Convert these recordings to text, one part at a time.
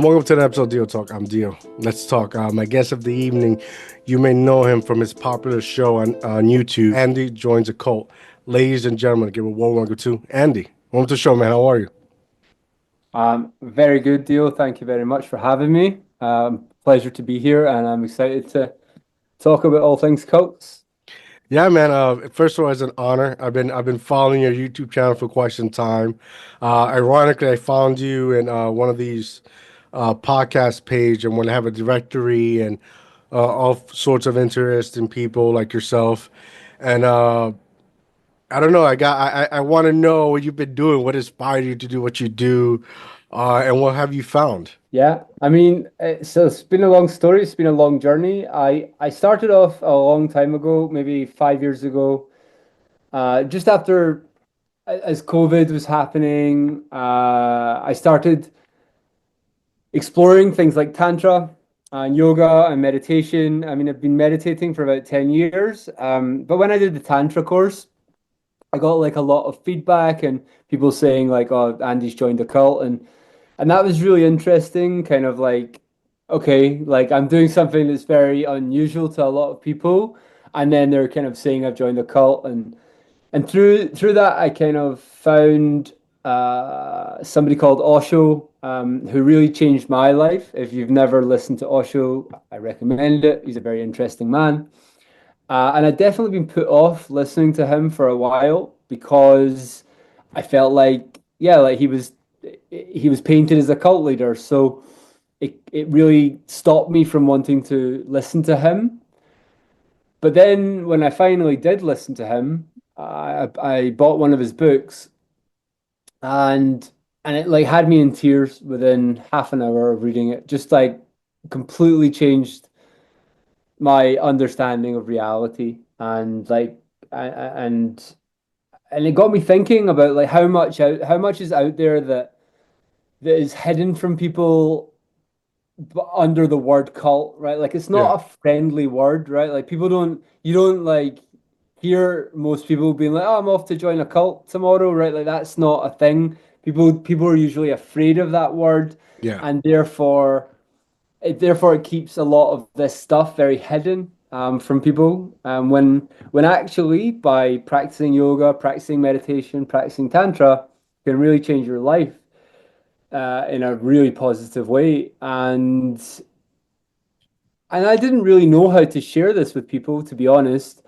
Welcome to the episode of DIOTALK. I'm Dio. Let's talk. My guest of the evening, you may know him from his popular show on YouTube. Andy joins a cult. Ladies and gentlemen, give a warm welcome to Andy. Welcome to the show, man. How are you? Very good, Dio. Thank you very much for having me. Pleasure to be here, and I'm excited to talk about all things cults. Yeah, man. First of all, it's an honor. I've been following your YouTube channel for quite some time. Ironically, I found you in one of these podcast page, and when I have a directory and all sorts of interesting people like yourself, and I don't know. I want to know what you've been doing. What inspired you to do what you do, and what have you found? Yeah, I mean, it's been a long story. It's been a long journey. I started off a long time ago, maybe 5 years ago, just after as COVID was happening. I started exploring things like tantra and yoga and meditation. I mean, I've been meditating for about 10 years. But when I did the tantra course, I got like a lot of feedback and people saying like, "Oh, Andy's joined the cult," and that was really interesting. Kind of like, okay, like I'm doing something that's very unusual to a lot of people, and then they're kind of saying I've joined the cult, and through that I kind of found somebody called Osho, who really changed my life. If you've never listened to Osho, I recommend it. He's a very interesting man. And I'd definitely been put off listening to him for a while because I felt like, yeah, like he was painted as a cult leader. So it really stopped me from wanting to listen to him. But then when I finally did listen to him, I bought one of his books and and it like had me in tears within half an hour of reading it. Just like completely changed my understanding of reality and like and and it got me thinking about like how much is out there that is hidden from people under the word cult, right? Like it's Yeah, not a friendly word, right? Like people don't you don't like hear most people being like, "Oh, I'm off to join a cult tomorrow," right? Like that's not a thing. People are usually afraid of that word, yeah. and therefore it keeps a lot of this stuff very hidden from people. When actually by practicing yoga, practicing meditation, practicing tantra can really change your life in a really positive way. And I didn't really know how to share this with people, to be honest,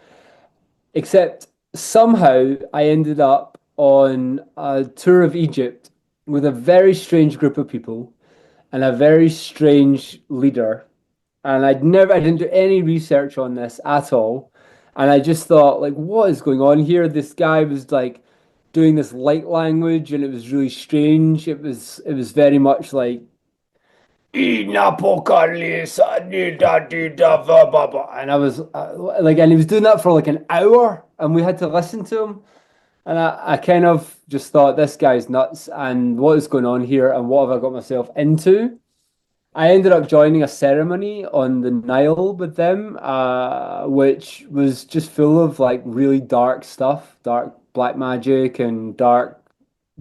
except somehow I ended up on a tour of Egypt with a very strange group of people and a very strange leader. And I didn't do any research on this at all. And I just thought, like, what is going on here? This guy was like doing this light language, and it was really strange. It was very much like and I was like, and he was doing that for like an hour, and we had to listen to him. And I kind of just thought, this guy's nuts, and what is going on here, and what have I got myself into? I ended up joining a ceremony on the Nile with them, which was just full of like really dark stuff, dark black magic and dark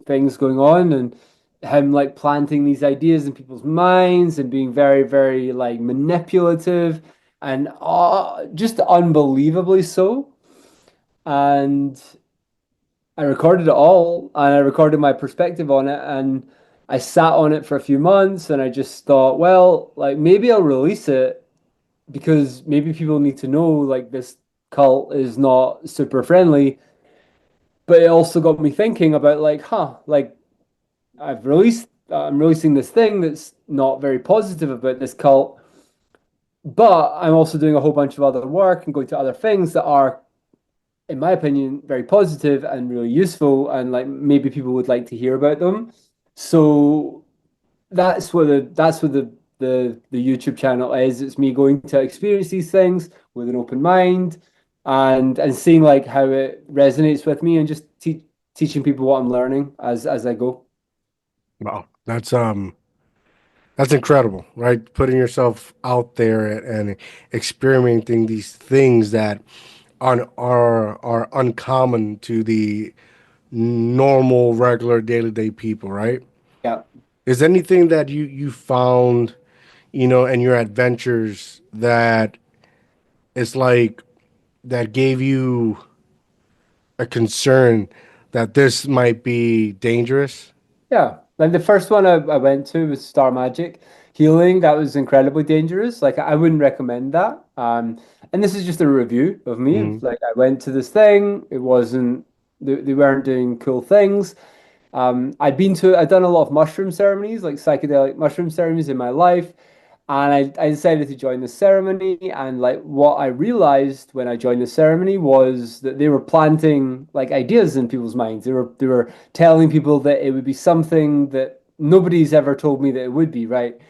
things going on, and him like planting these ideas in people's minds and being very, very like manipulative and just unbelievably so. And I recorded it all and I recorded my perspective on it and I sat on it for a few months and I just thought, well, like maybe I'll release it because maybe people need to know like this cult is not super friendly. But it also got me thinking about like, like I'm releasing this thing that's not very positive about this cult, but I'm also doing a whole bunch of other work and going to other things that are in my opinion, very positive and really useful, and like maybe people would like to hear about them. So that's what the YouTube channel is. It's me going to experience these things with an open mind and seeing like how it resonates with me and just teaching people what I'm learning as I go. Wow, that's incredible, right? Putting yourself out there and experimenting these things that are uncommon to the normal, regular, daily day people, right? Yeah. Is anything that you found, in your adventures that it's like that gave you a concern that this might be dangerous? Yeah, like the first one I went to was Star Magic Healing. That was incredibly dangerous. Like I wouldn't recommend that. And this is just a review of me. Hmm. Like I went to this thing. It wasn't. They weren't doing cool things. I'd done a lot of mushroom ceremonies, like psychedelic mushroom ceremonies in my life. And I decided to join the ceremony. And like what I realized when I joined the ceremony was that they were planting like ideas in people's minds. They were telling people that it would be something that nobody's ever told me that it would be, right?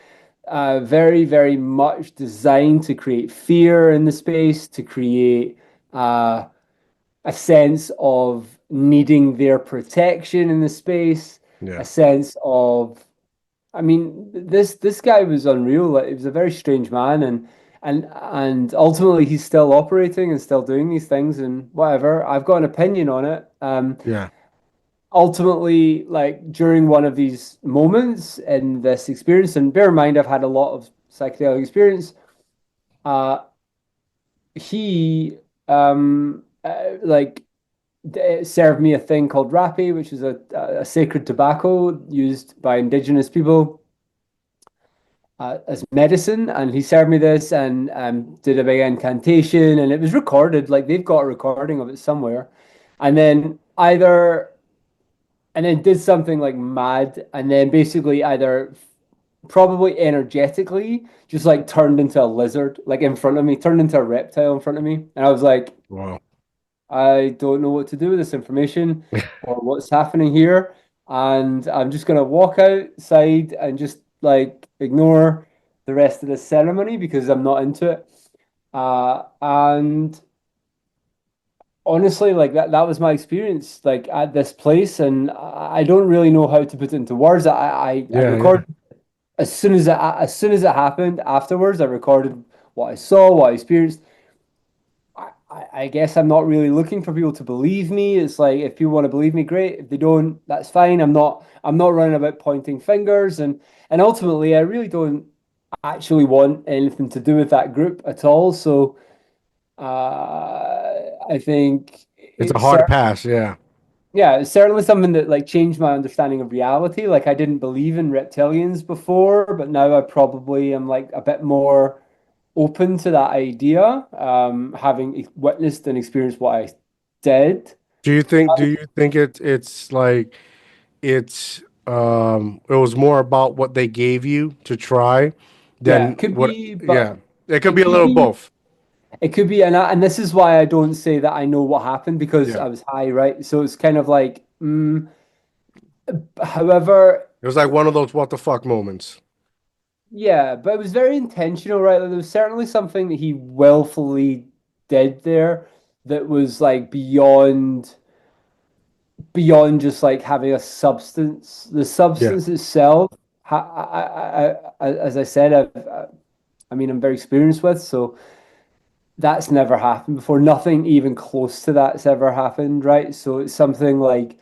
Very, very much designed to create fear in the space, to create uh, a sense of needing their protection in the space, a Yeah. sense of, I mean, this guy was unreal. Like, he was a very strange man, and ultimately he's still operating and still doing these things and whatever. I've got an opinion on it. Yeah. Ultimately, like during one of these moments in this experience, and bear in mind, I've had a lot of psychedelic experience. Uh, he like it served me a thing called rapé, which is a sacred tobacco used by indigenous people as medicine. And he served me this and did a big incantation, and it was recorded. Like they've got a recording of it somewhere. And then did something like mad, and then basically either probably energetically just like turned into a lizard, like in front of me, turned into a reptile in front of me. And I was like, Wow. I don't know what to do with this information or what's happening here. And I'm just going to walk outside and just like ignore the rest of the ceremony because I'm not into it. And honestly, like that was my experience like at this place. And I don't really know how to put it into words. I Yeah. Yeah. recorded as soon as it happened afterwards, I recorded what I saw, what I experienced. I guess I'm not really looking for people to believe me. It's like if people want to believe me, great. If they don't, that's fine. I'm not running about pointing fingers and ultimately I really don't actually want anything to do with that group at all. So I think It's a it's hard pass. Yeah. yeah, it's certainly something that like changed my understanding of reality. Like I didn't believe in reptilians before, but now I probably am like a bit more open to that idea, having witnessed and experienced what I did. Do you think it's like it was more about what they gave you to try Yeah, than it could what? be, Yeah. but It could it be a could little be, both. it could be, and this is why I don't say that I know what happened because Yeah. I was high, right? So it's kind of like, however, It was like one of those what the fuck moments. yeah, but it was very intentional, right? Like, there was certainly something that he willfully did there that was like beyond just like having a substance. The Yeah. substance itself, as I said, I mean, I'm very experienced with, so that's never happened before. Nothing even close to that's ever happened, right? So it's something like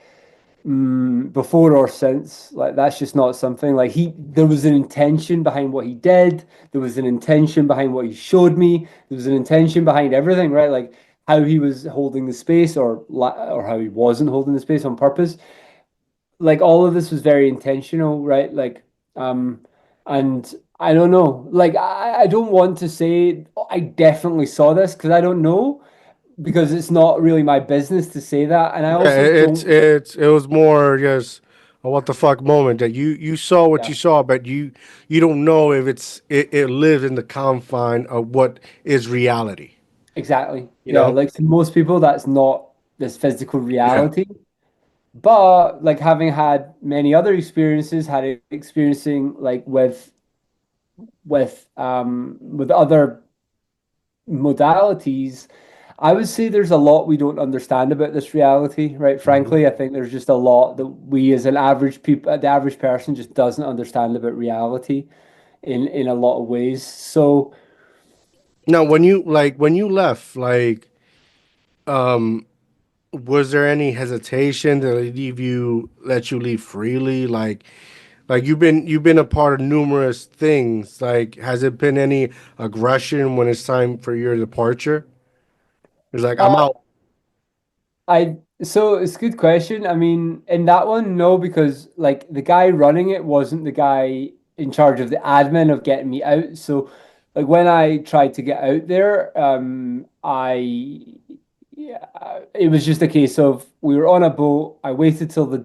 before or since, like that's just not something like there was an intention behind what he did. There was an intention behind what he showed me. There was an intention behind everything, right? Like how he was holding the space or how he wasn't holding the space on purpose. Like all of this was very intentional, right? Like, um, and I don't know, like I don't want to say I definitely saw this because I don't know because it's not really my business to say that, and I Yeah. also don't. It was more just a what the fuck moment that you saw what Yeah, you saw, but you don't know if it lives in the confine of what is reality. exactly. You Yeah, know? like to most people, that's not this physical Yeah. reality. But like having had many other experiences, had experiencing like with other modalities, I would say there's a lot we don't understand about this reality, right? Hmm. Frankly, I think there's just a lot that we as an average people, the average person just doesn't understand about reality in a lot of ways. So Now, when you left, was there any hesitation to let you leave freely? Like, Like you've been a part of numerous things. Like, has it been any aggression when it's time for your departure? It's like I'm Uh, out. so it's a good question. I mean, in that one, no, because like the guy running it wasn't the guy in charge of the admin of getting me out. So like when I tried to get out there, yeah, it was just a case of we were on a boat. I waited till we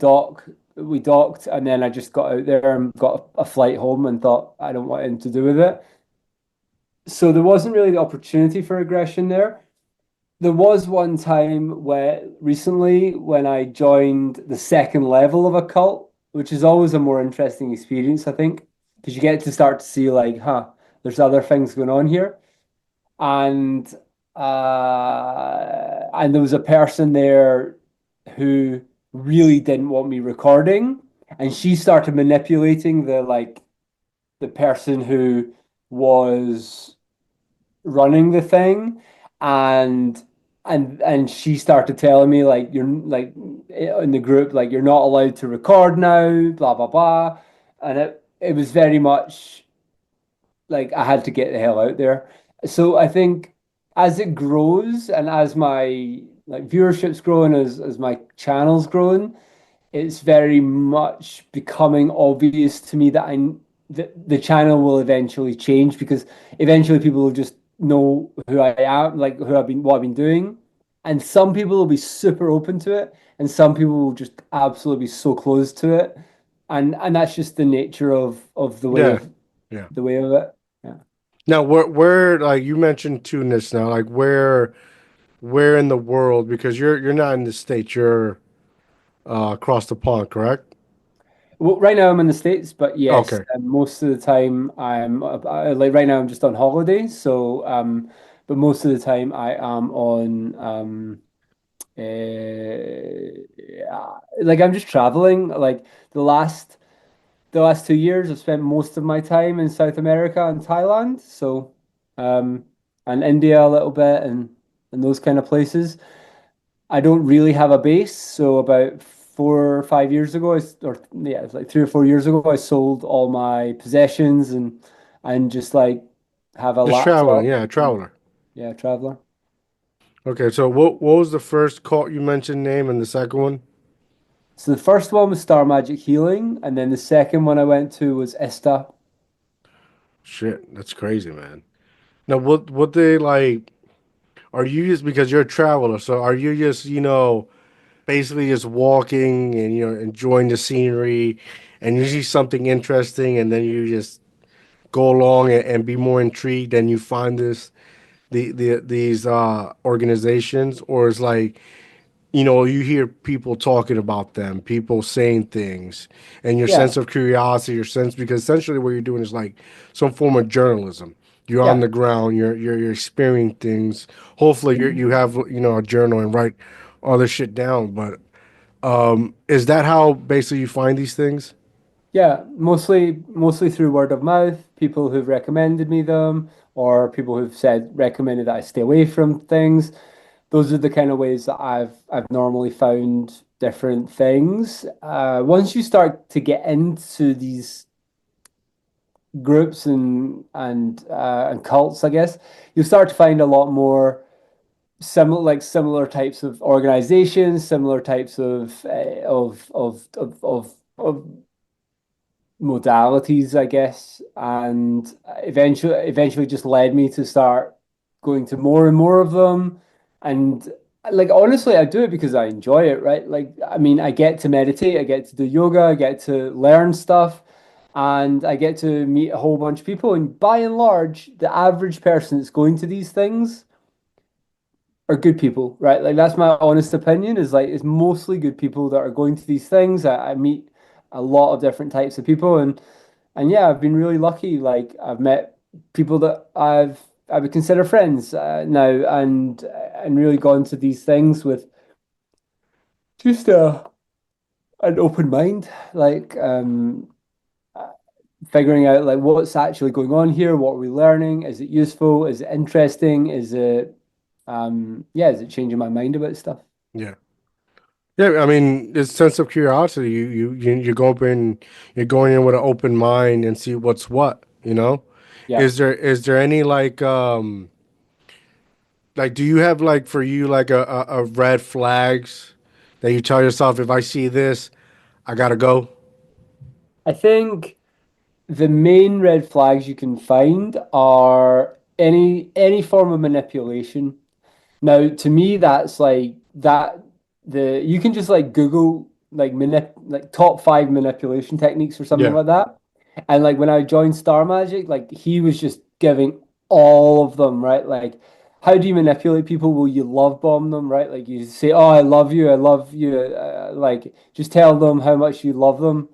docked, and then I just got out there and got a flight home and thought I don't want anything to do with it. So there wasn't really the opportunity for aggression there. There was one time where recently when I joined the second level of a cult, which is always a more interesting experience, I think, because you get to start to see like, there's other things going on here. And and there was a person there who really didn't want me recording, and she started manipulating the person who was running the thing, and and she started telling me like you're like in the group like you're not allowed to record now, blah blah blah, and it was very much like I had to get the hell out there. So I think as it grows and as my like viewership's growing, as my channel's growing, it's very much becoming obvious to me that the channel will eventually change because eventually people will just know who I am, like who I've been, what I've been doing, and some people will be super open to it, and some people will just absolutely be so closed to it, and that's just the nature of Yeah, yeah. the way of it. Yeah. Now, where like you mentioned Tunis now, like where in the world? Because you're not in the States, you're across the pond, correct? Well, right now I'm in the States, but yes, Okay. most of the time like right now I'm just on holiday. So, but most of the time I am on yeah, like I'm just traveling. Like the last 2 years, I've spent most of my time in South America and Thailand. So, um, and India a little bit and those kind of places. I don't really have a base, so about 4 or 5 years ago, or yeah, it's like 3 or 4 years ago, I sold all my possessions and just like have a Just traveling, laptop. yeah, And, traveler. yeah, traveler. Okay, so what was the first call you mentioned name and the second one? So the first one was Star Magic Healing, and then the second one I went to was Esta. Shit, that's crazy, man. Now what they like are you just because you're a traveler, so are you just, basically just walking and enjoying the scenery and you see something interesting and then you just go along and be more intrigued and you find these organizations, or it's like you hear people talking about them, people saying things, and your Yeah, sense of curiosity, your sense, because essentially what you're doing is like some form of journalism. You're on yeah. the ground, you're experiencing things. Hopefully, you have a journal and write all this shit down. But is that how basically you find these things? Yeah, mostly through word of mouth, people who've recommended me them, or people who've said recommended that I stay away from things. Those are the kind of ways that I've normally found different things. Once you start to get into these groups and cults, I guess, you'll start to find a lot more similar types of organizations, similar types of modalities, I guess, and eventually just led me to start going to more and more of them. And like honestly, I do it because I enjoy it, right? Like I mean, I get to meditate, I get to do yoga, I get to learn stuff, and I get to meet a whole bunch of people. And by and large, the average person that's going to these things are good people, right? Like that's my honest opinion is like it's mostly good people that are going to these things. I meet a lot of different types of people and yeah, I've been really lucky. Like I've met people that I would consider friends now, and really gone to these things with just an open mind, like figuring out like what's actually going on here, what are we learning? Is it useful? Is it interesting? Is it yeah, is it changing my mind about stuff? Yeah. Yeah, I mean, it's sense of curiosity. You go up in, you're going in with an open mind and see what's what, you know? Yeah. Is there any like do you have like for you like a red flags that you tell yourself if I see this, I gotta go? I think the main red flags you can find are any form of manipulation. Now, to me, that's like that the you can just like Google like top five manipulation techniques or something Yeah. like that. And like when I joined Star Magic, like he was just giving all of them, right? Like, how do you manipulate people? Will you love bomb them, right? Like you say, "Oh, I love you," like just tell them how much you love them,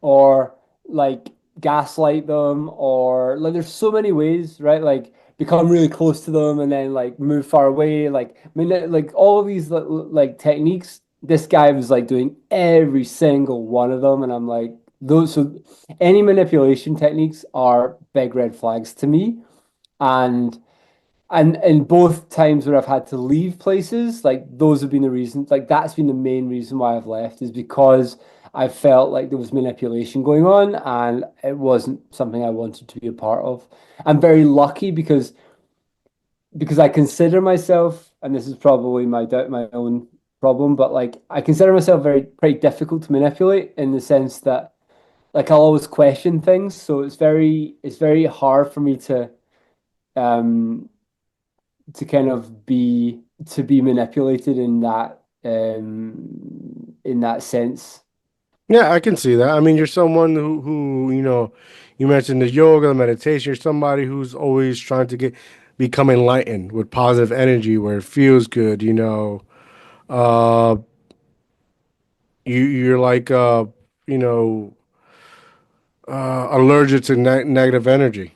or like gaslight them, or like there's so many ways, right? Like become really close to them and then like move far away. Like I mean, like all of these like techniques. This guy was like doing every single one of them, and I'm like, those. So any manipulation techniques are big red flags to me, and in both times where I've had to leave places, like those have been the reasons, like that's been the main reason why I've left is because I felt like there was manipulation going on and it wasn't something I wanted to be a part of. I'm very lucky because I consider myself, and this is probably my own problem, but like I consider myself very pretty difficult to manipulate in the sense that like I'll always question things, so it's very hard for me um to kind of be manipulated in that sense. Yeah, I can see that. I mean, you're someone you know, you mentioned the yoga, the meditation. You're somebody who's always trying to become enlightened with positive energy where it feels good, you know. Uh, you're like, you know, allergic to negative energy.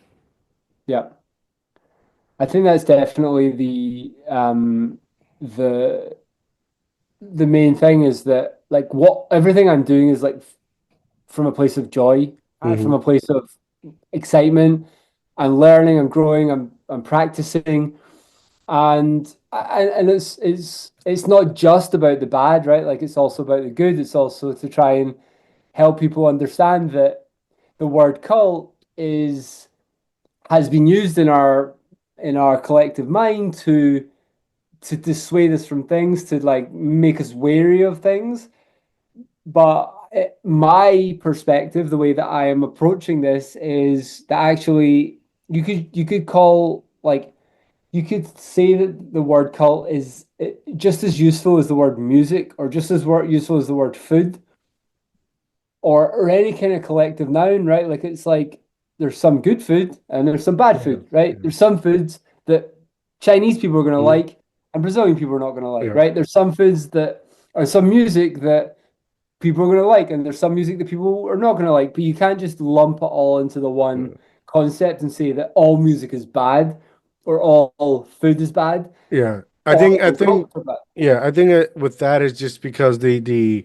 Yeah. I think that's definitely the the main thing is that like what everything I'm doing is like from a place of joy, from Hmm. a place of excitement. I'm learning, I'm growing, I'm practicing, and it's not just about the bad, right? Like it's also about the good. It's also to try and help people understand that the word cult is has been used in our collective mind to dissuade us from things, to like make us wary of things. But my perspective, the way that I am approaching this, is that actually you could call like you could say that the word cult is just as useful as the word music, or just as useful as the word food, or any kind of collective noun, right? Like it's like there's some good food and there's some bad Yeah. food, right? Yeah. There's some foods that Chinese people are going to Mhm. like and Brazilian people are not going to like, Yeah. right? There's some foods that or some music that people are going to like, and there's some music that people are not going to like. But you can't just lump it all into the one concept and say that all music is bad or all food is bad Yeah. or I all think, cults are bad. yeah, I think that with that is just because the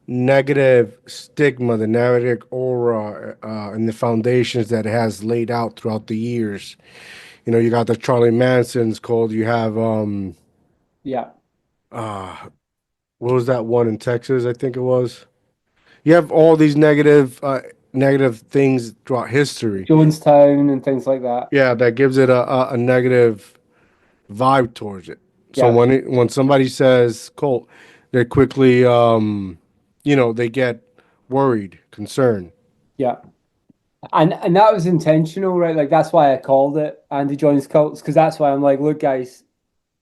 negative stigma, the negative aura, and the foundations that it has laid out throughout the years. You know, you got the Charlie Manson's called. You have Yeah. uh, what was that one in Texas? I think it was. You have all these negative things throughout history. Jonestown and things like that. Yeah, that gives it a negative vibe towards it. So Yeah. when somebody says cult, they quickly you know, they get worried, concerned. Yeah. And that was intentional, right? Like that's why I called it Andy Jones Cults, because that's why I'm like, look, guys,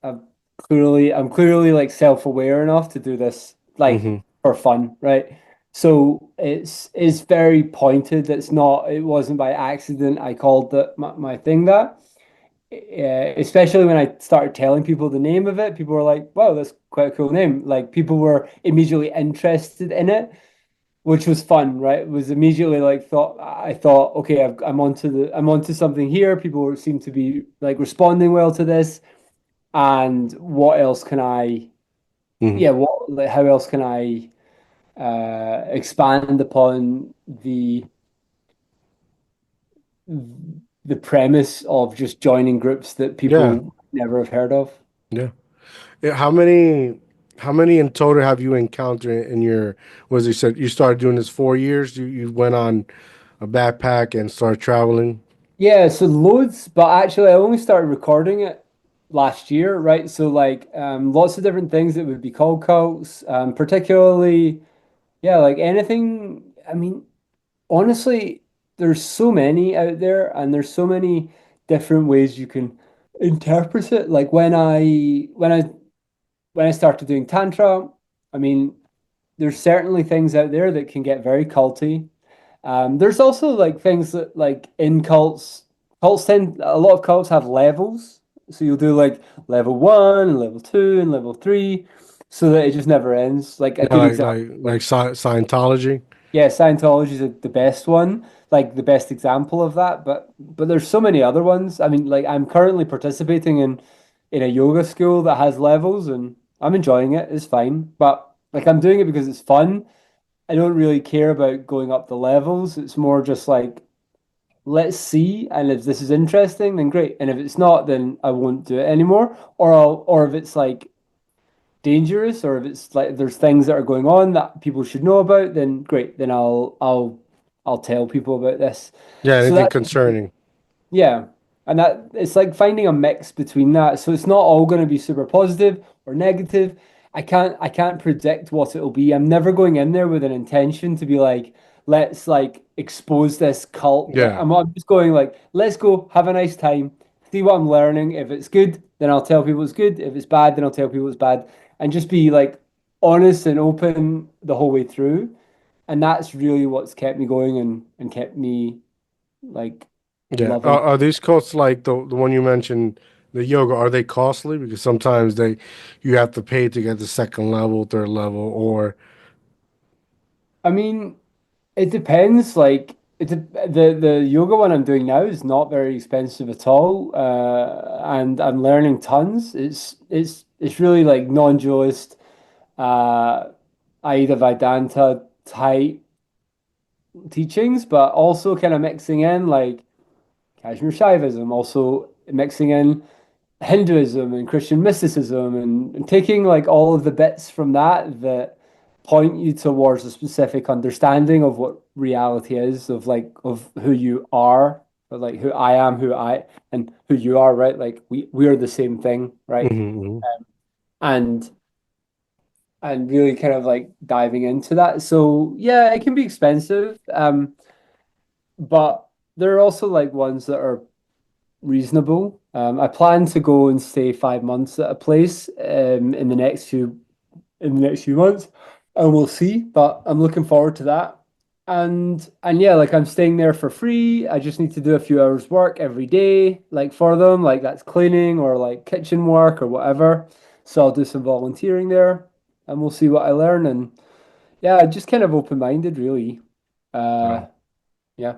I'm clearly like self-aware enough to do this like Hmm. for fun, right? So it's very pointed. It wasn't by accident I called my thing that. Especially when I started telling people the name of it, people were like, wow, that's quite a cool name. Like people were immediately interested in it, which was fun, right? It was immediately like I thought, okay, I'm onto something here. People seem to be like responding well to this, and what else can I? Hmm. Yeah, what like how else can I expand upon the premise of just joining groups that Yeah, people never have heard of? yeah. Yeah, how many? How many in total have you encountered in your, was you said you started doing this 4 years? You went on a backpack and started traveling? Yeah, so loads, but actually I only started recording it last year, right? So like lots of different things that would be called cults, particularly yeah, like anything. I mean, honestly, there's so many out there and there's so many different ways you can interpret it. Like when I started doing Tantra, I mean, there's certainly things out there that can get very culty. There's also like things that like in cults tend a lot of cults have levels. So you'll do like level one and level two and level three, so that it just never ends. Like a Yeah, good example. Scientology. Yeah, Scientology is the best one, like the best example of that. But there's so many other ones. I mean, like I'm currently participating in a yoga school that has levels, and I'm enjoying it. It's fine, but like I'm doing it because it's fun. I don't really care about going up the levels. It's more just like let's see, and if this is interesting, then great. And if it's not, then I won't do it anymore. Or if it's like dangerous, or if it's like there's things that are going on that people should know about, then great. Then I'll tell people about this. Yeah, So anything that concerning. yeah. And that it's like finding a mix between that. So it's not all going to be super positive or negative. I can't predict what it'll be. I'm never going in there with an intention to be like, let's like expose this cult. Yeah, I'm just going like, let's go have a nice time, see what I'm learning. If it's good, then I'll tell people it's good. If it's bad, then I'll tell people it's bad. And just be like honest and open the whole way through. And that's really what's kept me going and kept me like yeah. loving. Are these courses like the one you mentioned, the yoga? Are they costly? Because sometimes you have to pay to get the second level, third level, or I mean, it depends. Like the yoga one I'm doing now is not very expensive at all, and I'm learning tons. It's really like non-dualist, uh, Aida Vedanta type teachings, but also kind of mixing in like Kashmir Shaivism, also mixing in Hinduism and Christian mysticism and taking like all of the bits from that point you towards a specific understanding of what reality is, of like of who you are, or like who I am, who I and who you are, right? Like we are the same thing, right? Mhm. And and really kind of like diving into that. So yeah, it can be expensive. But there are also like ones that are reasonable. I plan to go and stay 5 months at a place in the next few months, and we'll see. But I'm looking forward to that. And yeah, like I'm staying there for free. I just need to do a few hours work every day, like for them, like that's cleaning or like kitchen work or whatever. So I'll do some volunteering there, and we'll see what I learn. And yeah, just kind of open-minded, really. Uh, Wow. yeah.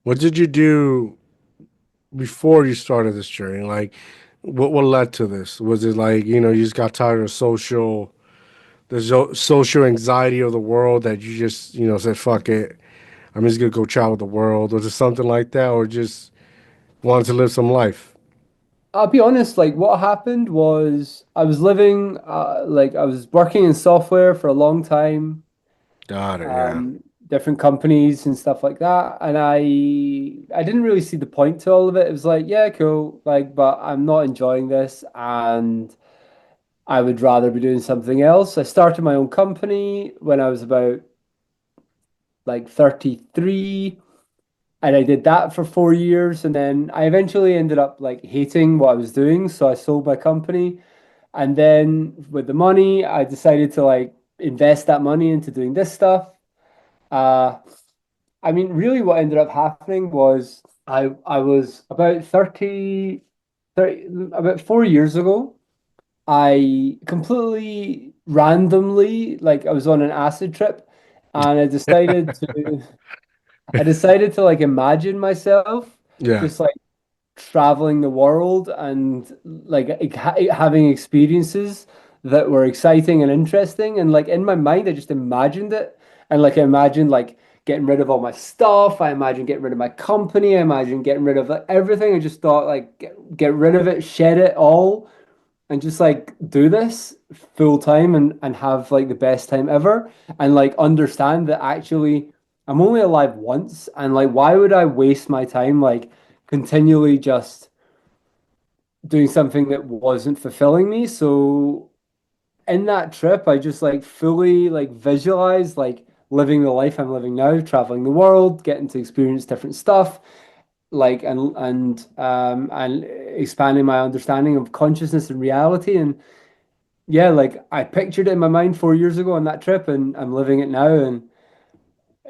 What did you do before you started this journey? Like, what led to this? Was it like, you just got tired of social anxiety of the world that you just, said, fuck it, I'm just gonna go travel the world? Was it something like that, or just wanted to live some life? I'll be honest, like what happened was I was living like I was working in software for a long time, Got it. Yeah. different companies and stuff like that. And I didn't really see the point to all of it. It was like, yeah, cool, like, but I'm not enjoying this and I would rather be doing something else. I started my own company when I was about like 33. And I did that for 4 years, and then I eventually ended up like hating what I was doing. So I sold my company. And then with the money, I decided to like invest that money into doing this stuff. Uh, I mean, really what ended up happening was I was about 30 about 4 years ago, I completely randomly, like I was on an acid trip and I decided to like imagine myself Yeah. just like traveling the world and like having experiences that were exciting and interesting. And like in my mind, I just imagined it. And like I imagined like getting rid of all my stuff. I imagined getting rid of my company. I imagined getting rid of like everything. I just thought like get rid of it, shed it all, and just like do this full time and have like the best time ever and like understand that actually I'm only alive once and like why would I waste my time like continually just doing something that wasn't fulfilling me? So in that trip, I just like fully like visualized like living the life I'm living now, traveling the world, getting to experience different stuff, like and expanding my understanding of consciousness and reality. And yeah, like I pictured it in my mind 4 years ago on that trip, and I'm living it now, and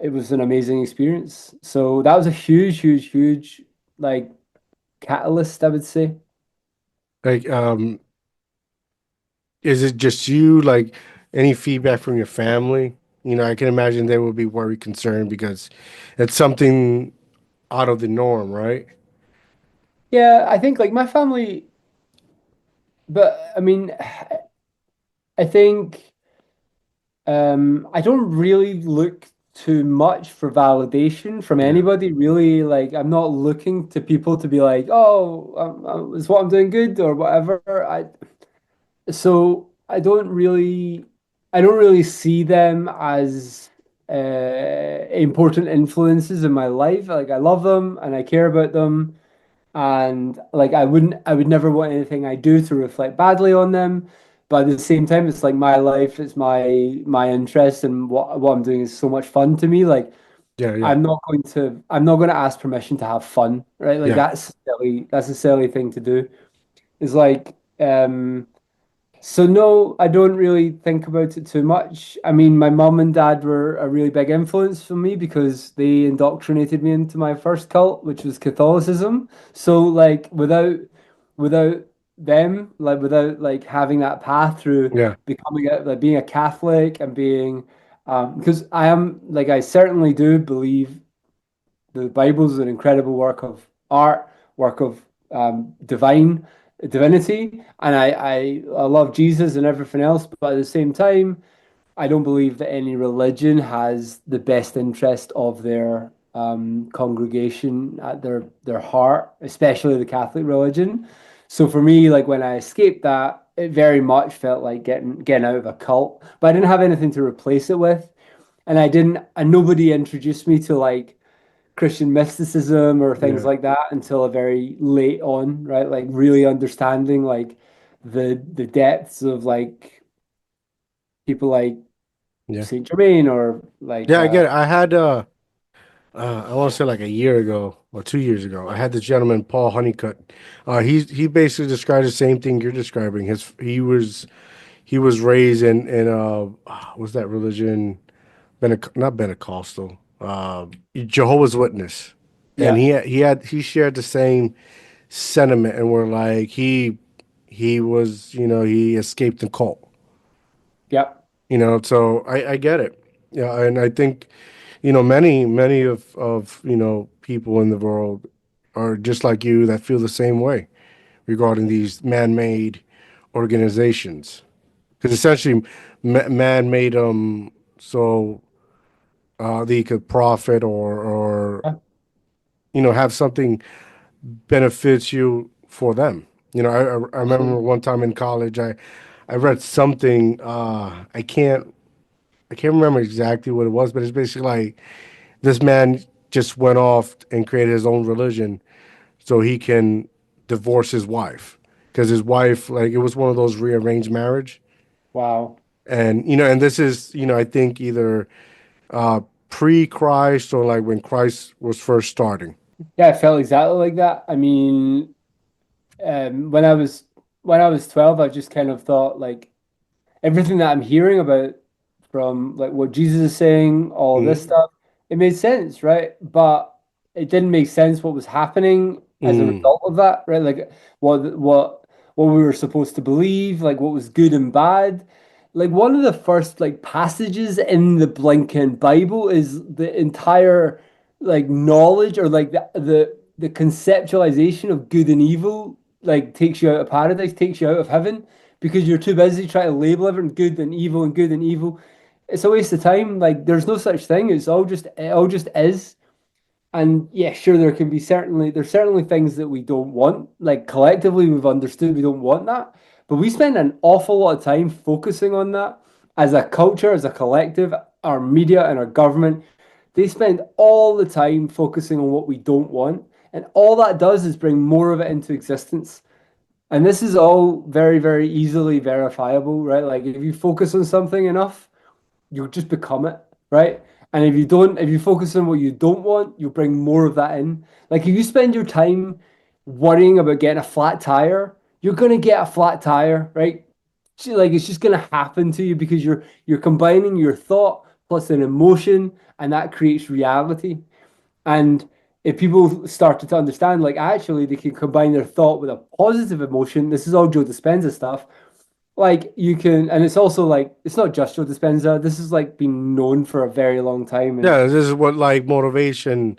it was an amazing experience. So that was a huge, huge, huge like catalyst, I would say. Like, is it just you? Like, any feedback from your family? You know, I can imagine they would be worried, concerned because it's something out of the norm, right? Yeah, I think like my family, but I mean, I think I don't really look too much for validation from Yeah, anybody, really. Like, I'm not looking to people to be like, "Oh, is what I'm doing good?" or whatever. So I don't really see them as important influences in my life. Like, I love them and I care about them, and like I would never want anything I do to reflect badly on them. But at the same time, it's like my life, it's my interest, and what I'm doing is so much fun to me. Like yeah, yeah, I'm not going to ask permission to have fun, right? Like yeah, that's a silly thing to do. It's like so no, I don't really think about it too much. I mean, my mom and dad were a really big influence for me because they indoctrinated me into my first cult, which was Catholicism. So like without them, like without like having that path through yeah, becoming like being a Catholic and being because I am like I certainly do believe the Bible is an incredible work of art, work of divinity, and I love Jesus and everything else. But at the same time, I don't believe that any religion has the best interest of their congregation at their heart, especially the Catholic religion. So for me, like when I escaped that, it very much felt like getting out of a cult, but I didn't have anything to replace it with, and nobody introduced me to like Christian mysticism or things yeah, like that until a very late on, right? Like really understanding like the depths of like people like yeah. Saint Germain or like Yeah, I get it. I had I want to say like a year ago or 2 years ago, I had this gentleman, Paul Honeycutt. He basically described the same thing you're describing. He was raised in what's that religion? Not Pentecostal, Jehovah's Witness, and yeah, he shared the same sentiment, and we're like he was, you know, he escaped the cult, yeah, you know. So I get it. Yeah, and I think, you know, many of you know, people in the world are just like you that feel the same way regarding these man-made organizations, because essentially man made them so they could profit or yeah, you know, have something benefits you for them. You know, I remember absolutely. one time in college, I read something. I can't remember exactly what it was, but it's basically like this man just went off and created his own religion so he can divorce his wife, because his wife, like, it was one of those rearranged marriage. Wow. And you know, and this is, you know, I think either uh pre-Christ or like when Christ was first starting. Yeah, I felt exactly like that. I mean, when I was 12, I just kind of thought like everything that I'm hearing about from like what Jesus is saying, all of this Mm, stuff, it made sense, right? But it didn't make sense what was happening as a mm, result of that, right? Like what we were supposed to believe, like what was good and bad. Like one of the first like passages in the Blinken Bible is the entire like knowledge or like the conceptualization of good and evil like takes you out of paradise, takes you out of heaven because you're too busy trying to label everything good and evil and good and evil. It's a waste of time. Like there's no such thing. It all just is. And yeah, sure, there's certainly things that we don't want. Like collectively, we've understood we don't want that. But we spend an awful lot of time focusing on that as a culture, as a collective, our media and our government. They spend all the time focusing on what we don't want. And all that does is bring more of it into existence. And this is all very, very easily verifiable, right? Like if you focus on something enough, you'll just become it, right? And if you don't, if you focus on what you don't want, you'll bring more of that in. Like if you spend your time worrying about getting a flat tire, you're gonna get a flat tire, right? Like it's just gonna happen to you because you're combining your thought plus an emotion, and that creates reality. And if people started to understand, like actually they can combine their thought with a positive emotion, this is all Joe Dispenza stuff. Like you can, and it's also like it's not just Joe Dispenza. This has like been known for a very long time, and Yeah, this is what like motivation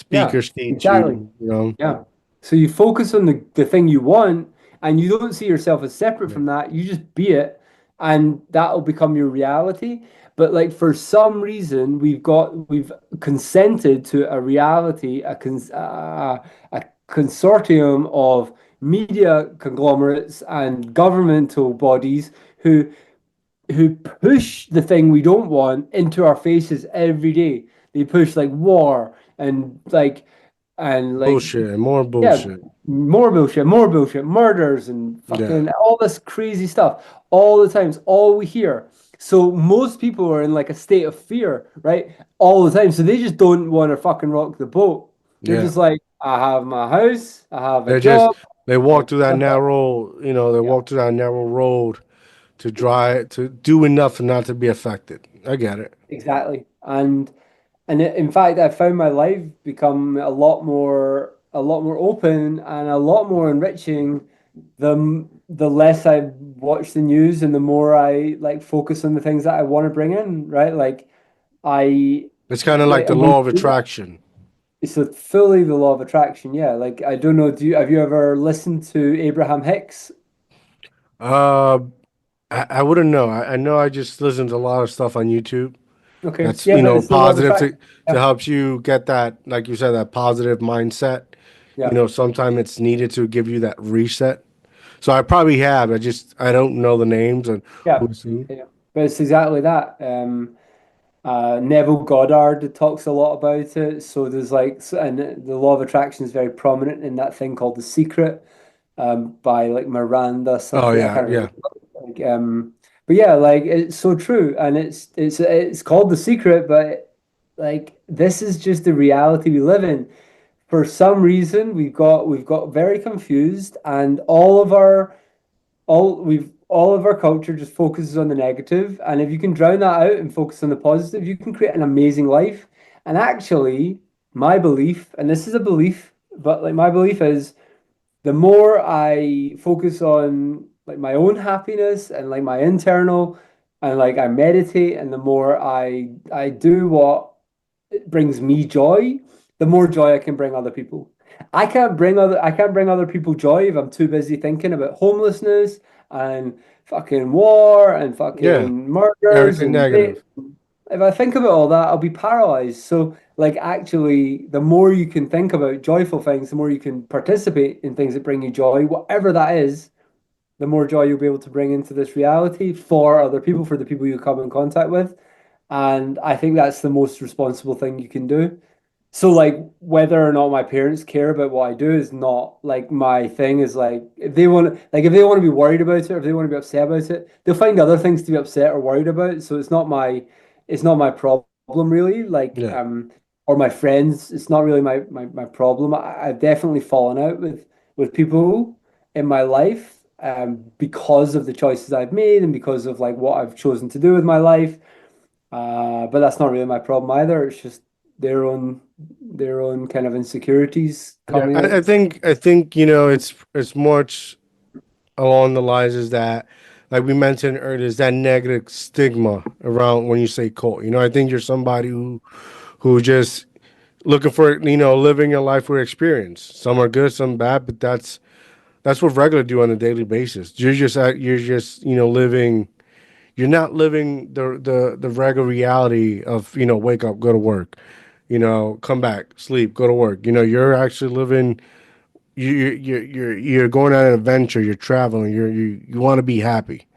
yeah, speakers teach you, exactly. you know. Yeah. So you focus on the thing you want and you don't see yourself as separate Yeah. from that. You just be it and that'll become your reality. But like for some reason we've consented to a reality, a consortium of media conglomerates and governmental bodies who push the thing we don't want into our faces every day. They push like war and like Bullshit and more yeah, bullshit. more bullshit, murders and Yeah. fucking all this crazy stuff all the time. It's all we hear. So most people are in like a state of fear, right? All the time. So they just don't want to fucking rock the boat. They're Yeah. just like, I have my house, I have a They're just job. they Yeah, walk through that that's it. narrow, they Yeah, walk through that narrow road to to do enough and not to be affected. I get it. exactly. And in fact, I found my life become a lot more open and a lot more enriching the less I watch the news and the more I like focus on the things that I want to bring in, right? I It's kind of like like the and when law you of do that, attraction. it's a fully the law of attraction. Yeah. Like I don't know, have you ever listened to Abraham Hicks? Uh, I wouldn't know. I know I just listened to a lot of stuff on YouTube. Okay. That's, Yeah, but it's the law of positive attraction. to Yeah. help you get that, like you said, that positive mindset. Yeah. Sometimes it's needed to give you that reset. So I probably have. I don't know the names and Yeah. who's who. Yeah. But it's exactly that. Neville Goddard talks a lot about it. So there's and the law of attraction is very prominent in that thing called The Secret, by like Miranda Oh something. I yeah, can't remember. yeah, Like, but yeah, like it's so true, and it's called The Secret, but like this is just the reality we live in. For some reason, we've got very confused, and all of our culture just focuses on the negative, and if you can drown that out and focus on the positive, you can create an amazing life. And actually, my belief, and this is a belief, but like my belief is the more I focus on like my own happiness and like my internal and like I meditate and the more I do what brings me joy, the more joy I can bring other people. I can't bring other people joy if I'm too busy thinking about homelessness and fucking war and yeah. fucking murders Everything and rape. negative. If I think about all that, I'll be paralyzed. So like actually the more you can think about joyful things, the more you can participate in things that bring you joy, whatever that is, the more joy you'll be able to bring into this reality for other people, for the people you come in contact with. And I think that's the most responsible thing you can do. So like whether or not my parents care about what I do is not like my thing is like if they want to be worried about it or if they want to be upset about it, they'll find other things to be upset or worried about. So it's not my problem really. Yeah, Or my friends, it's not really my problem. I've definitely fallen out with people in my life because of the choices I've made and because of like what I've chosen to do with my life. But that's not really my problem either. It's just their own kind of insecurities yeah. coming I out. think it's much along the lines is that, like we mentioned earlier, is that negative stigma around when you say cult. I think you're somebody who just looking for living a life with experience. Some are good, some bad, but that's what regular do on a daily basis. You're just living. You're not living the regular reality of wake up, go to work, come back, sleep, go to work. You're actually living you're going on an adventure. You're traveling. You want to be happy.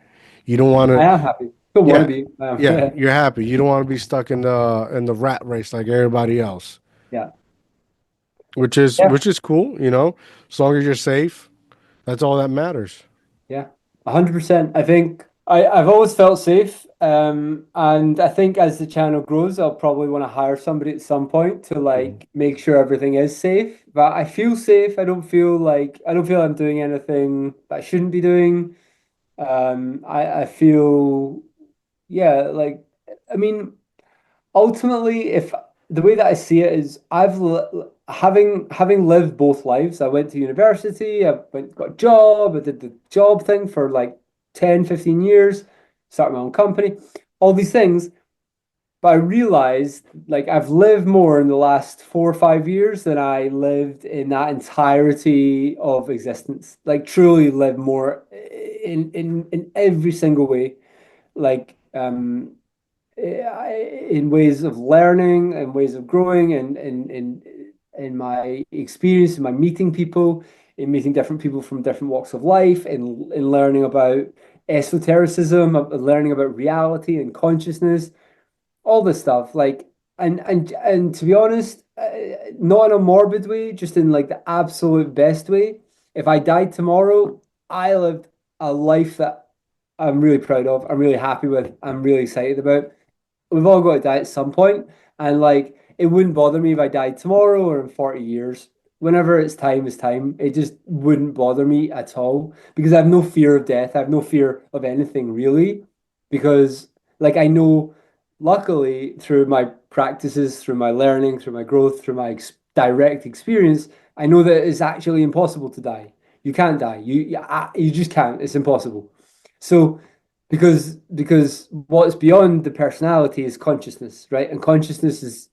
You don't want I to. am happy. Don't want to Yeah, be. yeah. Yeah. You're happy. You don't want to be stuck in the rat race like everybody else, Yeah. Yeah. which is cool. You know, as long as you're safe, that's all that matters. Yeah, 100%. I think I've always felt safe. And I think as the channel grows, I'll probably want to hire somebody at some point to Mhm. like make sure everything is safe. But I feel safe. I don't feel I'm doing anything that I shouldn't be doing. I feel, yeah, like, I mean, ultimately, if the way that I see it is, having lived both lives. I went to university, I went got a job, I did the job thing for like 10, 15 years, started my own company, all these things. But I realized like I've lived more in the last 4 or 5 years than I lived in that entirety of existence. Like truly lived more in every single way. Like in ways of learning and ways of growing and in my experience, in my meeting people, in meeting different people from different walks of life, in learning about esotericism, of learning about reality and consciousness, all this stuff. Like, and to be honest, not in a morbid way, just in like the absolute best way. If I died tomorrow, I lived a life that I'm really proud of. I'm really happy with. I'm really excited about. We've all got to die at some point, and like it wouldn't bother me if I died tomorrow or in 40 years. Whenever it's time, it's time. It just wouldn't bother me at all because I have no fear of death. I have no fear of anything really because like I know luckily through my practices, through my learning, through my growth, through my direct experience, I know that it's actually impossible to die. You can't die. You just can't. It's impossible. So because what's beyond the personality is consciousness, right? And consciousness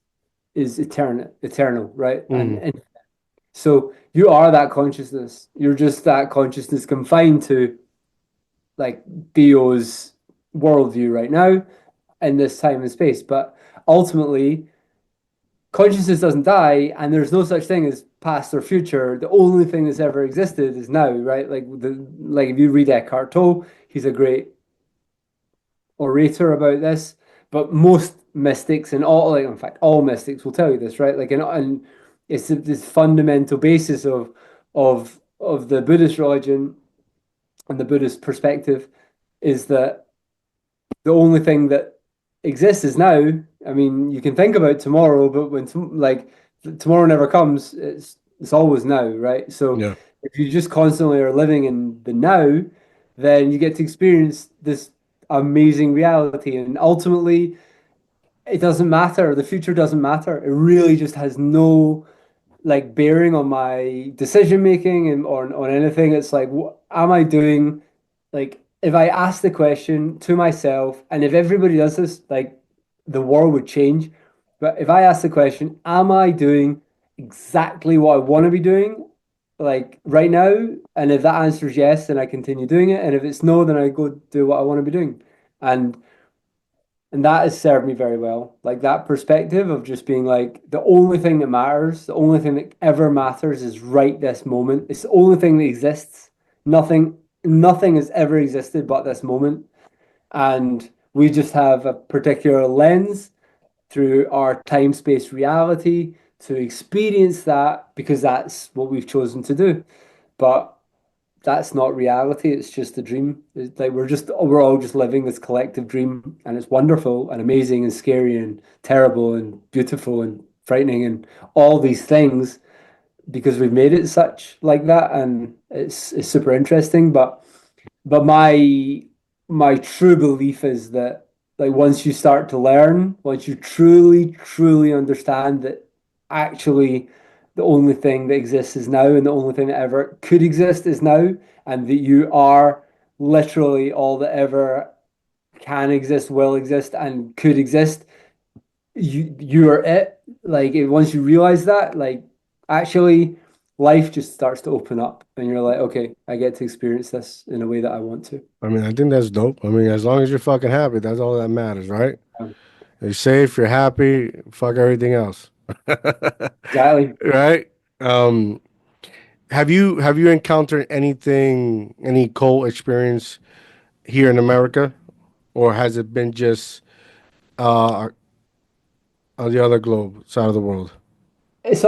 is eternal, right? Hmm. And so you are that consciousness. You're just that consciousness confined to like Theo's worldview right now in this time and space. But ultimately, consciousness doesn't die, and there's no such thing as past or future. The only thing that's ever existed is now, right? Like if you read Eckhart Tolle, he's a great orator about this, but most mystics and all, like in fact, all mystics will tell you this, right? Like, and it's this fundamental basis of the Buddhist religion and the Buddhist perspective is that the only thing that exists is now. I mean, you can think about tomorrow, but when like tomorrow never comes, it's always now, right? So Yeah. if you just constantly are living in the now, then you get to experience this amazing reality, and ultimately, it doesn't matter. The future doesn't matter. It really just has no like bearing on my decision making and on anything. It's like, what am I doing? Like, if I ask the question to myself, and if everybody does this, like, the world would change. But if I ask the question, am I doing exactly what I want to be doing, like right now? And if that answer is yes, then I continue doing it. And if it's no, then I go do what I want to be doing. And and that has served me very well. Like that perspective of just being like, the only thing that matters, the only thing that ever matters is right this moment. It's the only thing that exists. Nothing has ever existed but this moment. And we just have a particular lens through our time-space reality to experience that because that's what we've chosen to do. But that's not reality. It's just a dream. It's like we're all just living this collective dream, and it's wonderful and amazing and scary and terrible and beautiful and frightening and all these things because we've made it such like that, and it's super interesting. But my true belief is that like once you start to learn, once you truly understand that actually the only thing that exists is now and the only thing that ever could exist is now, and that you are literally all that ever can exist, will exist, and could exist, you are it. Like once you realize that, like actually life just starts to open up and you're like, okay, I get to experience this in a way that I want to. I mean, I think that's dope. I mean, as long as you're fucking happy, that's all that matters, right? Um, You're safe, you're happy, fuck everything else. Exactly. Right? Um, have you encountered anything, any cold experience here in America, or has it been just uh on the other globe side of the world? It's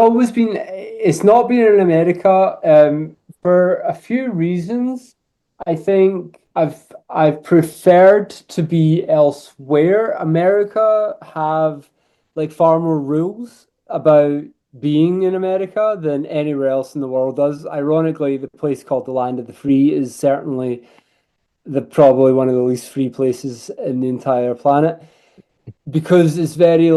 not been in America, for a few reasons. I think I've preferred to be elsewhere. America have like far more rules about being in America than anywhere else in the world does. Ironically, the place called the Land of the Free is certainly the probably one of the least free places in the entire planet because it's very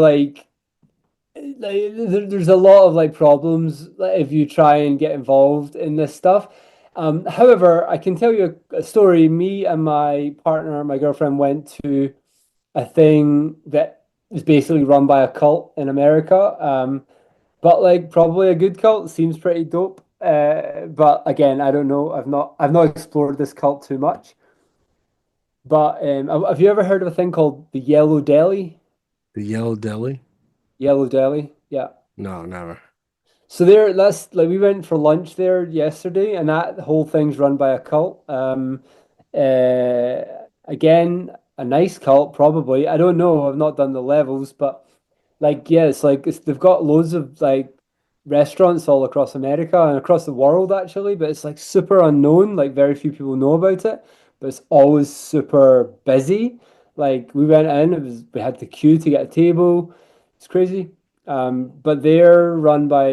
there's a lot of like problems like, if you try and get involved in this stuff. However, I can tell you a story. Me and my partner, my girlfriend, went to a thing that is basically run by a cult in America. But like probably a good cult seems pretty dope. But again, I don't know. I've not explored this cult too much. But have you ever heard of a thing called the Yellow Deli? The Yellow Deli? Yellow Deli, yeah. No, never. So there, that's like we went for lunch there yesterday, and that whole thing's run by a cult. Uh, Again, a nice cult, probably. I don't know. I've not done the levels, but like, yeah, they've got loads of like restaurants all across America and across the world actually, but it's like super unknown. Like very few people know about it, but it's always super busy. Like we went in, we had to queue to get a table. It's crazy. But they're run by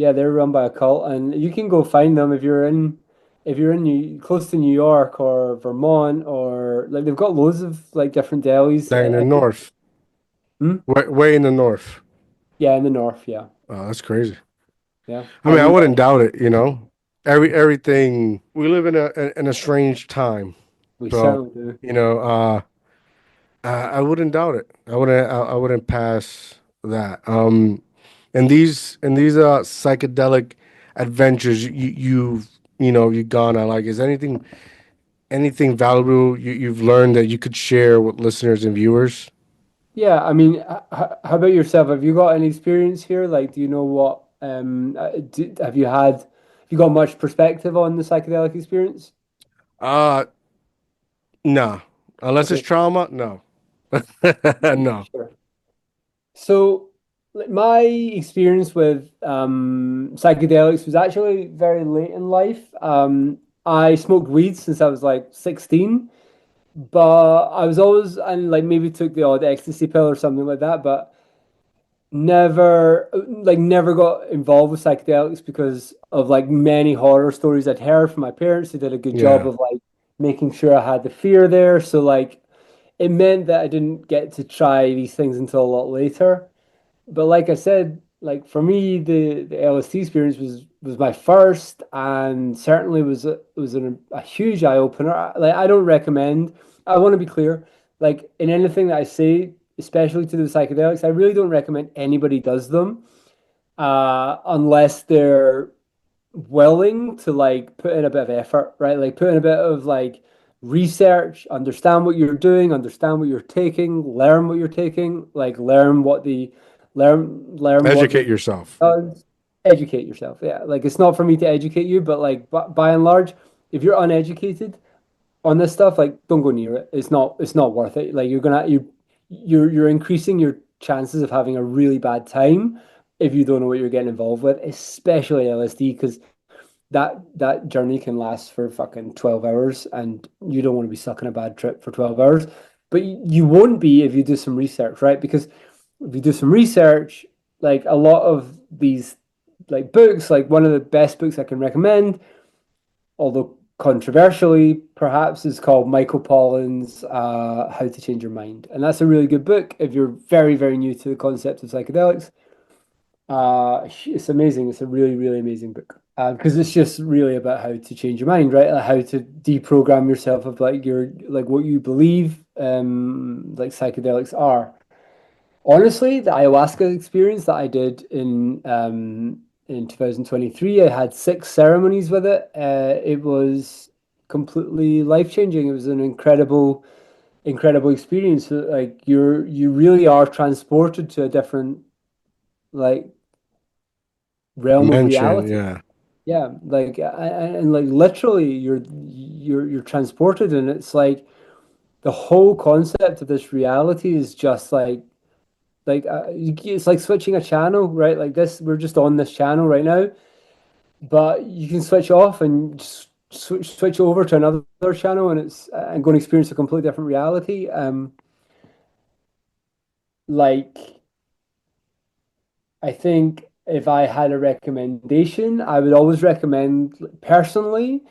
a cult, and you can go find them if you're in close to New York or Vermont or like they've got loads of like different delis. They're in the I think, north, hmm? way in the north. Yeah, in the north. Yeah, Oh, that's crazy. yeah. I mean, Have I you? wouldn't doubt it. Everything. We live in a strange time, We so certainly do. you know, I wouldn't doubt it. I wouldn't pass that. And these psychedelic adventures you've gone on. Like, is anything valuable you've learned that you could share with listeners and viewers? Yeah, I mean, how about yourself? Have you got any experience here? Like, do you know what? Have you got much perspective on the psychedelic experience? Uh, nah. Unless it's Okay, trauma, no. No. sure. So, like, my experience with psychedelics was actually very late in life. I smoked weed since I was like 16, but I was always and like maybe took the odd ecstasy pill or something like that, but never got involved with psychedelics because of like many horror stories I'd heard from my parents who did a good job Yeah. of like making sure I had the fear there. So like it meant that I didn't get to try these things until a lot later. But like I said, like for me, the LSD experience was my first, and certainly a huge eye opener. Like I don't recommend. I want to be clear. Like in anything that I say, especially to the psychedelics, I really don't recommend anybody does them, unless they're willing to like put in a bit of effort, right? Like put in a bit of like research, understand what you're doing, understand what you're taking, learn what you're taking, like learn what Educate the yourself. does, educate yourself. Yeah, like it's not for me to educate you, but like by and large, if you're uneducated on this stuff, like don't go near it. It's not worth it. Like you're increasing your chances of having a really bad time if you don't know what you're getting involved with, especially LSD, because that journey can last for fucking 12 hours and you don't want to be stuck in a bad trip for 12 hours. But you won't be if you do some research, right? Because if you do some research, like a lot of these like books, like one of the best books I can recommend, although controversially perhaps, is called Michael Pollan's How to Change Your Mind. And that's a really good book if you're very, very new to the concept of psychedelics. It's amazing. It's a really, really amazing book because it's just really about how to change your mind, right? Like how to deprogram yourself of like your like what you believe like psychedelics are. Honestly, the ayahuasca experience that I did in 2023, I had 6 ceremonies with it. It was completely life-changing. It was an incredible experience. Like you really are transported to a different like realm of Mention, reality. yeah. Yeah, like and like literally you're transported, and it's like the whole concept of this reality is just it's like switching a channel, right? Like this, we're just on this channel right now, but you can switch off and just switch over to another channel, and it's and go and experience a completely different reality. Like I think if I had a recommendation, I would always recommend personally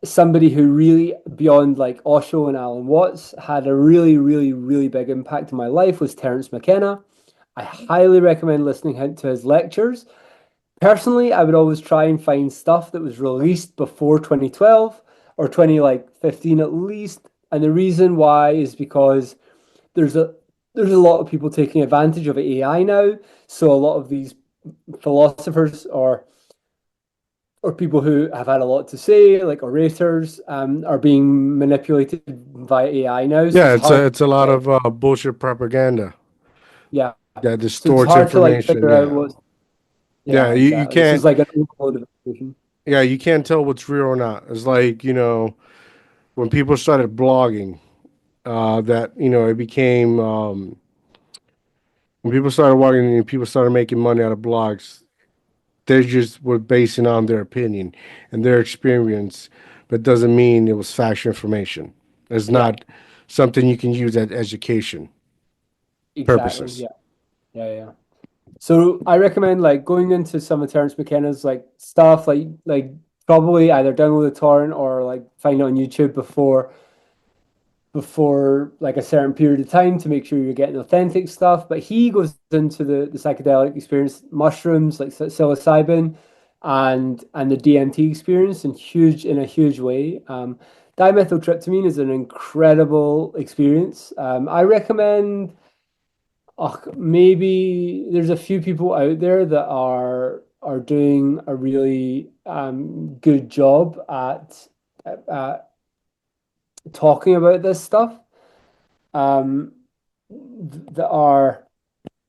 somebody who really, beyond like Osho and Alan Watts, had a really, really, really big impact in my life was Terence McKenna. I highly recommend listening to his lectures. Personally, I would always try and find stuff that was released before 2012 or 20 like 15 at least. And the reason why is because there's a there's a lot of people taking advantage of AI now. So a lot of these philosophers or people who have had a lot to say, like orators, are being manipulated via AI now. So Yeah, it's hard it's a lot to, of bullshit propaganda yeah. that So it's distorts hard to like information. figure out Yeah, what's, yeah, yeah, you exactly. So it's can't. like an overload of information. Yeah, you can't tell what's real or not. It's like, when people started blogging, that it became when people started blogging and people started making money out of blogs. They just were basing on their opinion and their experience, but doesn't mean it was factual information. It's Yeah, not something you can use at education exactly. purposes. Yeah, yeah, yeah. So I recommend like going into some of Terence McKenna's like stuff, like probably either download the torrent or like find it on YouTube before like a certain period of time to make sure you're getting authentic stuff. But he goes into the psychedelic experience, mushrooms like psilocybin, and the DMT experience in a huge way. Dimethyltryptamine is an incredible experience. I recommend. Maybe there's a few people out there that are doing a really good job at talking about this stuff. Um, that are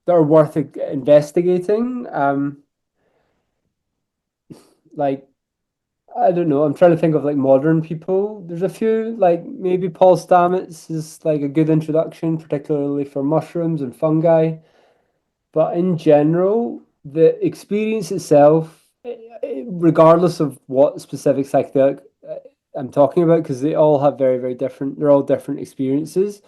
that are worth investigating. Like I don't know, I'm trying to think of like modern people. There's a few like maybe Paul Stamets is like a good introduction, particularly for mushrooms and fungi. But in general, the experience itself, regardless of what specific psychedelic I'm talking about, because they all have very, very different, they're all different experiences.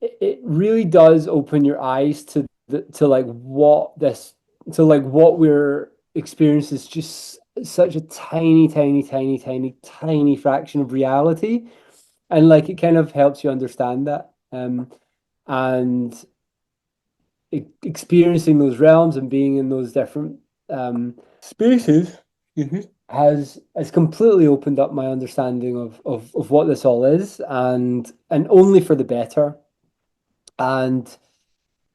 It really does open your eyes to to like to like what we're experiencing is just such a tiny, tiny, tiny, tiny, tiny fraction of reality, and like it kind of helps you understand that. And experiencing those realms and being in those different spaces has completely opened up my understanding of what this all is, and only for the better. And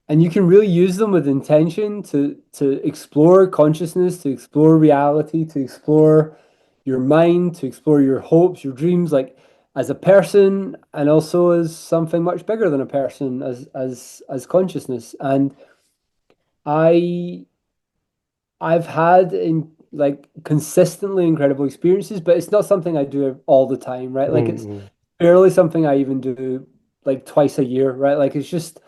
and you can really use them with intention to explore consciousness, to explore reality, to explore your mind, to explore your hopes, your dreams, like as a person, and also as something much bigger than a person, as consciousness. And I I've had in like consistently incredible experiences, but it's not something I do all the time, right? Like it's Mm-mm. barely something I even do like twice a year, right? Like it's just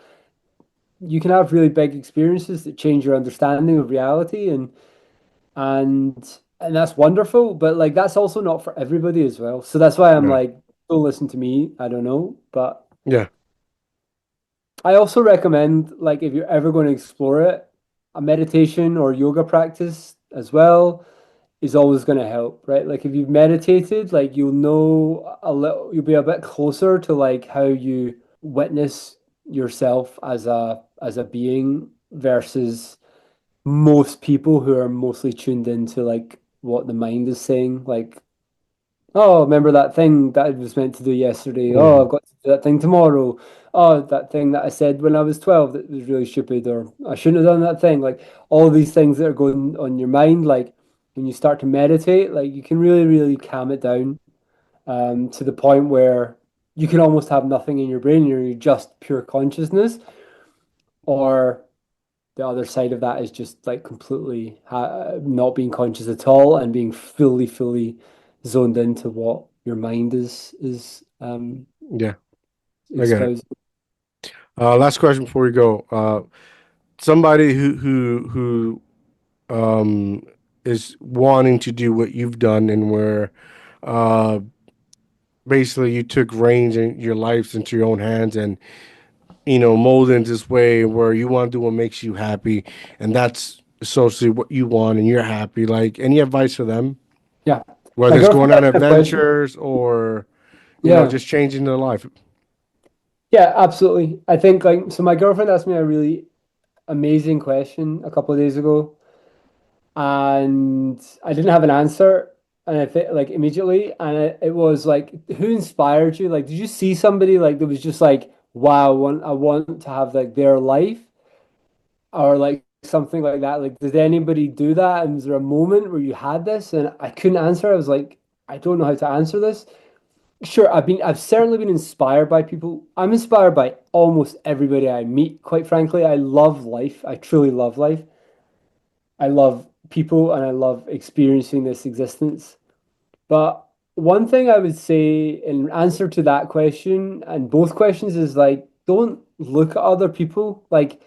you can have really big experiences that change your understanding of reality and that's wonderful, but like that's also not for everybody as well. So that's why I'm Yeah, like, don't listen to me. I don't know, but yeah, I also recommend like if you're ever going to explore it, a meditation or yoga practice as well is always going to help, right? Like if you've meditated, like you'll know a little, you'll be a bit closer to like how you witness yourself as a being versus most people who are mostly tuned into like what the mind is saying. Like, oh, remember that thing that I was meant to do yesterday? Oh, mm, I've got to do that thing tomorrow. Oh, that thing that I said when I was 12 that was really stupid, or I shouldn't have done that thing. Like all these things that are going on your mind, like when you start to meditate, like you can really, really calm it down to the point where you can almost have nothing in your brain, you're just pure consciousness. Or the other side of that is just like completely not being conscious at all and being fully zoned into what your mind is Yeah, I get it. espousing. Last question before we go. Somebody who is wanting to do what you've done and where uh basically you took reins in your lives into your own hands and molded into this way where you want to do what makes you happy and that's essentially what you want and you're happy. Like any advice for them? Yeah. My Whether it's girlfriend going on asked me a question. adventures or Yeah. just changing their life. Yeah, absolutely. I think like so my girlfriend asked me a really amazing question a couple of days ago and I didn't have an answer and I think like immediately and it was like who inspired you? Like did you see somebody like that was just like wow, I want to have like their life or like something like that? Like did anybody do that? And was there a moment where you had this? And I couldn't answer. I was like I don't know how to answer this. Sure, I've certainly been inspired by people. I'm inspired by almost everybody I meet, quite frankly. I love life. I truly love life. I love people and I love experiencing this existence. But one thing I would say in answer to that question and both questions is like don't look at other people. Like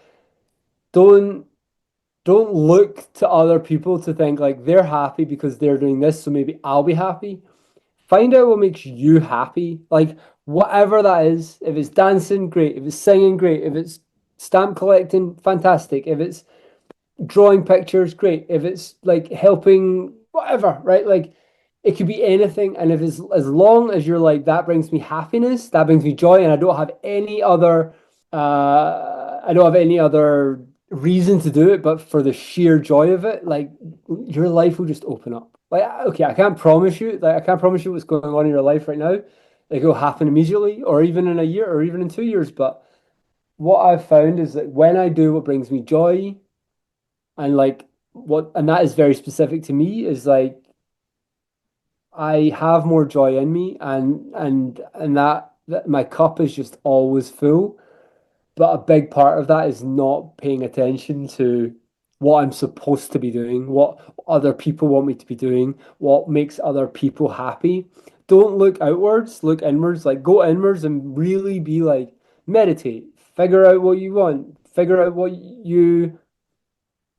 don't don't look to other people to think like they're happy because they're doing this, so maybe I'll be happy. Find out what makes you happy. Like whatever that is. If it's dancing, great. If it's singing, great. If it's stamp collecting, fantastic. If it's drawing pictures, great. If it's like helping, whatever, right? Like it could be anything. And if it's as long as you're like, that brings me happiness, that brings me joy, and I don't have any other reason to do it, but for the sheer joy of it, like your life will just open up. Like, okay, I can't promise you what's going on in your life right now. Like it'll happen immediately, or even in a year, or even in 2 years. But what I've found is that when I do what brings me joy, and that is very specific to me, is like I have more joy in me, and that my cup is just always full. But a big part of that is not paying attention to what I'm supposed to be doing, what other people want me to be doing, what makes other people happy. Don't look outwards, look inwards. Like go inwards and really be like meditate, figure out what you want, figure out what you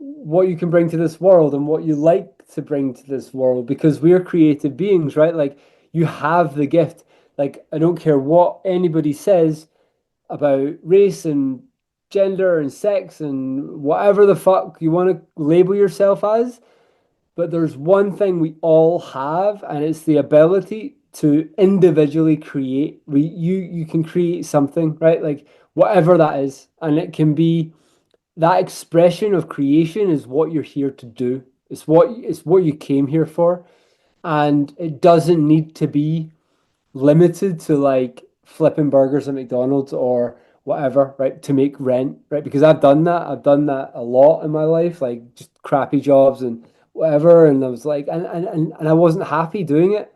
can bring to this world and what you like to bring to this world because we're creative beings, right? Like you have the gift. Like I don't care what anybody says about race and gender and sex and whatever the fuck you want to label yourself as. But there's one thing we all have, and it's the ability to individually create. You can create something, right? Like whatever that is, and it can be that expression of creation is what you're here to do. It's what you came here for, and it doesn't need to be limited to like flipping burgers at McDonald's or whatever, right? To make rent, right? Because I've done that. I've done that a lot in my life, like just crappy jobs and whatever. And I was like, and I wasn't happy doing it.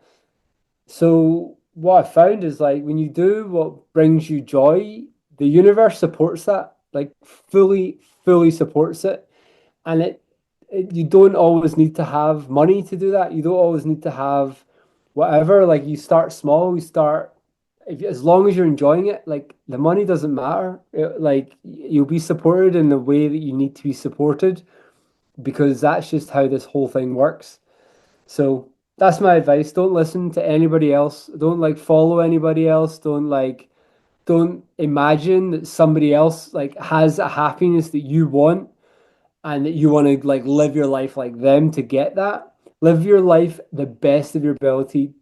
So what I found is like when you do what brings you joy, the universe supports that, like fully supports it. And you don't always need to have money to do that. You don't always need to have whatever. Like you start small, as long as you're enjoying it, like the money doesn't matter. Like you'll be supported in the way that you need to be supported because that's just how this whole thing works. So that's my advice. Don't listen to anybody else. Don't like follow anybody else. Don't imagine that somebody else like has a happiness that you want and that you want to like live your life like them to get that. Live your life the best of your ability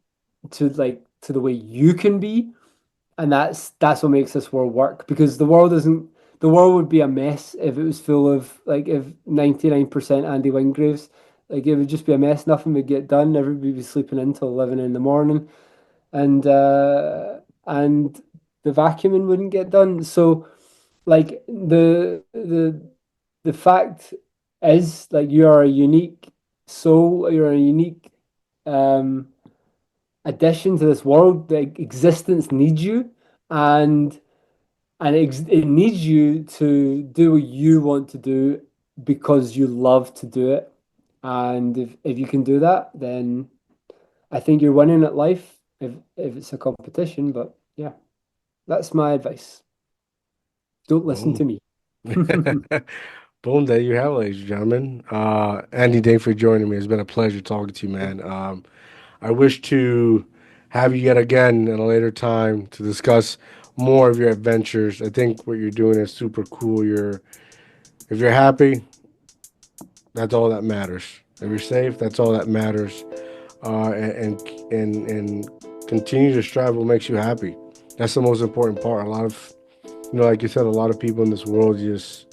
to the way you can be, and that's what makes this world work. Because the world would be a mess if it was full of like if 99% Andy Wingraves. Like it would just be a mess. Nothing would get done. Everybody would be sleeping until 11 in the morning, and the vacuuming wouldn't get done. So like the fact is like you are a unique soul, you're a unique um addition to this world. The existence needs you, and and it needs you to do what you want to do because you love to do it. And if you can do that, then I think you're winning at life if it's a competition. But yeah, that's my advice. Don't listen Boom. to me. Boom, there you have it, ladies and gentlemen. Andy, thank you for joining me. It's been a pleasure talking to you, man. I wish to have you yet again at a later time to discuss more of your adventures. I think what you're doing is super cool. If you're happy, that's all that matters. If you're safe, that's all that matters. And continue to strive what makes you happy. That's the most important part. A lot of, like you said, a lot of people in this world just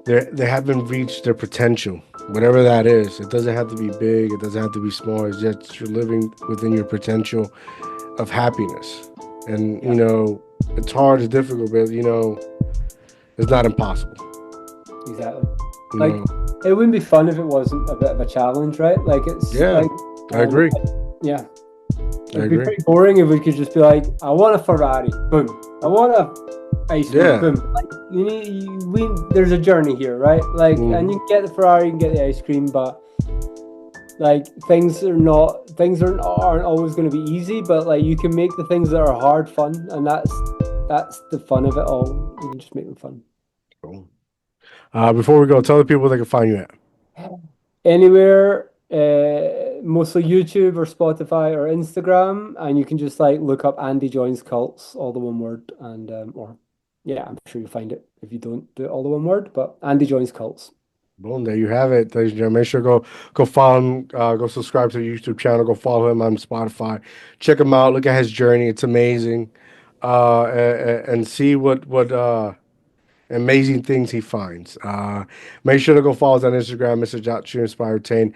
they haven't reached their potential, whatever that is. It doesn't have to be big. It doesn't have to be small. It's just you're living within your potential of happiness. And Yeah, it's hard, it's difficult, but it's not impossible. exactly. You Like know, it wouldn't be fun if it wasn't a bit of a challenge, right? Like it's yeah, like I um, agree. yeah, I it'd be agree. pretty boring if we could just be like, I want a Ferrari, boom. I want a ice cream, Yeah. boom. Like there's a journey here, right? Like, and you Hmm. can get the Ferrari, you can get the ice cream, but like things aren't always going to be easy, but like you can make the things that are hard fun, and that's the fun of it all. You can just make them fun. Cool. Before we go, tell the people they can find you at. Anywhere, mostly YouTube or Spotify or Instagram, and you can just like look up Andy Joins Cults, all the one word, and or yeah, I'm sure you'll find it if you don't do it all the one word, but Andy Joins Cults. Boom, there you have it, ladies and gentlemen. Make sure to go follow him, go subscribe to the YouTube channel, go follow him on Spotify. Check him out, look at his journey. It's amazing. And see what amazing things he finds. Make sure to go follow us on Instagram, Mr.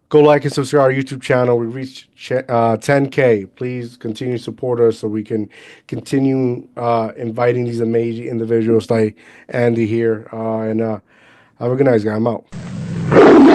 Go like and subscribe to our YouTube channel. We reached 10K. Please continue to support us so we can continue inviting these amazing individuals like Andy here. And have a good night, guys. I'm out.